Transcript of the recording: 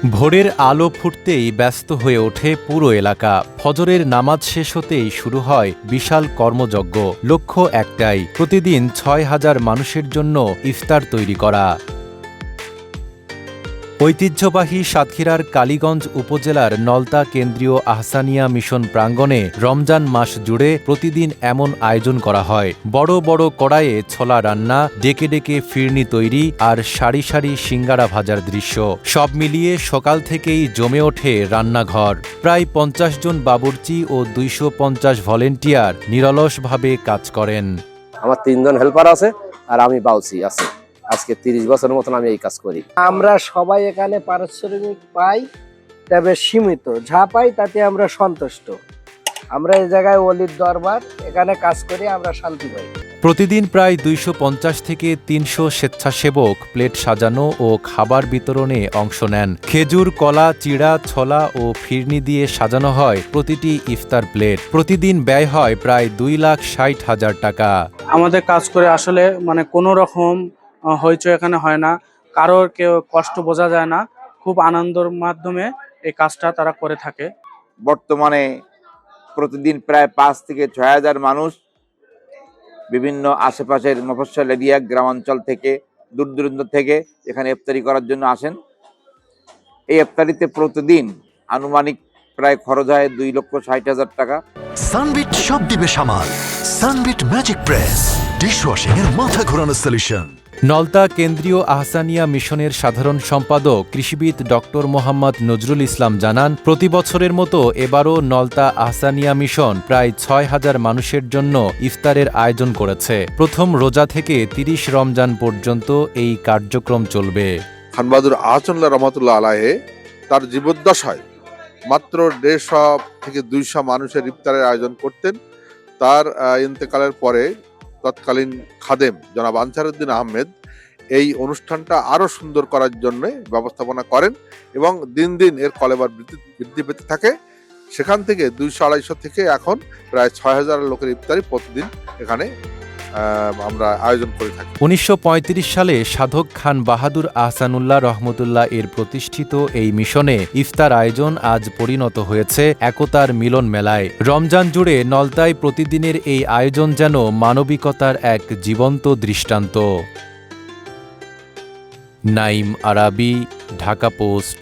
ভোরের আলো ফুটতেই ব্যস্ত হয়ে ওঠে পুরো এলাকা। ফজরের নামাজ শেষ হতেই শুরু হয় বিশাল কর্মযজ্ঞ। লক্ষ্য একটাই, প্রতিদিন ৬,০০০ মানুষের জন্য ইফতার তৈরি করা। ঐতিহ্যবাহী সাতক্ষীরার কালীগঞ্জ উপজেলার নলতা কেন্দ্রীয় আহসানিয়া মিশন প্রাঙ্গণে রমজান মাস জুড়ে প্রতিদিন এমন আয়োজন করা হয়। বড় বড় কড়াইয়ে ছোলা রান্না, ডেকে ডেকে ফিরনি তৈরি আর সারি সারি সিঙ্গারা ভাজার দৃশ্য। সব মিলিয়ে সকাল থেকেই জমে ওঠে রান্নাঘর। প্রায় ৫০ জন বাবুর্চি ও ২৫০ ভলেন্টিয়ার নিরলসভাবে কাজ করেন। আমার ৩ জন হেল্পার আছে আর আমি বাউচি আছি। আজকে ৩০ বছরের মতন আমি এই কাজ করি। আমরা সবাই এখানে পারিশ্রমিক পাই, তবে সীমিত। যা পাই তাতে আমরা সন্তুষ্ট। আমরা এই জায়গায় ওলির দরবার, এখানে কাজ করে আমরা শান্তি পাই। প্রতিদিন প্রায় ২৫০ থেকে ৩০০ স্বেচ্ছাসেবক প্লেট সাজানো ও খাবার বিতরণে অংশ নেন। খেজুর, কলা, চিড়া, ছোলা ও ফিরনি দিয়ে সাজানো হয় প্রতিটি ইফতার প্লেট। প্রতিদিন ব্যয় হয় প্রায় ২,৬০,০০০ টাকা। আমাদের কাজ করে আসলে কোনো রকম হইচই এখানে হয় না, কারোর কেউ কষ্ট বোঝা যায় না। খুব আনন্দের মাধ্যমে এই কাজটা তারা করে থাকে। বর্তমানে প্রতিদিন প্রায় ৫ থেকে ৬,০০০ মানুষ বিভিন্ন আশেপাশের মফস্বল এরিয়া, গ্রামাঞ্চল থেকে, দূর দূরান্ত থেকে এখানে ইফতারি করার জন্য আসেন। এই ইফতারিতে প্রতিদিন আনুমানিক প্রায় খরচ হয় ২,৬০,০০০ টাকা। সানবিট সব দিবে সামাল। সানবিট ম্যাজিক প্রেস ডিশওয়াশিং এর মাথা ঘোরানো সলিউশন। নলতা কেন্দ্রীয় আহসানিয়া মিশনের সাধারণ সম্পাদক কৃষিবিদ ডক্টর মোহাম্মদ নজরুল ইসলাম জানান, প্রতি বছরের মতো এবারও নলতা আহসানিয়া মিশন প্রায় ৬,০০০ মানুষের জন্য ইফতারের আয়োজন করেছে। প্রথম রোজা থেকে ৩০ রমজান পর্যন্ত এই কার্যক্রম চলবে। খান বাহাদুর আহসানুল্লাহ রহমতুল্লাহ আলাইহি তার জীবদ্দশায় মাত্র ১৫০ থেকে ২০০ মানুষের ইফতারের আয়োজন করতেন। তার ইন্তেকালের পরে তৎকালীন খাদেম জনাব আনসারউদ্দিন আহমেদ এই অনুষ্ঠানটা আরো সুন্দর করার জন্য ব্যবস্থাপনা করেন এবং দিন দিন এর কলেবর বৃদ্ধি পেতে থাকে। সেখান থেকে ২০০-২৫০ থেকে এখন প্রায় ৬,০০০ লোকের ইফতারি প্রতিদিন এখানে আমরা আয়োজন করে থাকি। ১৯৩৫ সালে সাধক খান বাহাদুর আহসানুল্লাহ রহমতুল্লাহ এর প্রতিষ্ঠিত এই মিশনে ইফতার আয়োজন আজ পরিণত হয়েছে একতার মিলন মেলায়। রমজান জুড়ে নলতায় প্রতিদিনের এই আয়োজন যেন মানবিকতার এক জীবন্ত দৃষ্টান্ত। নাইম আরাবি, ঢাকা পোস্ট।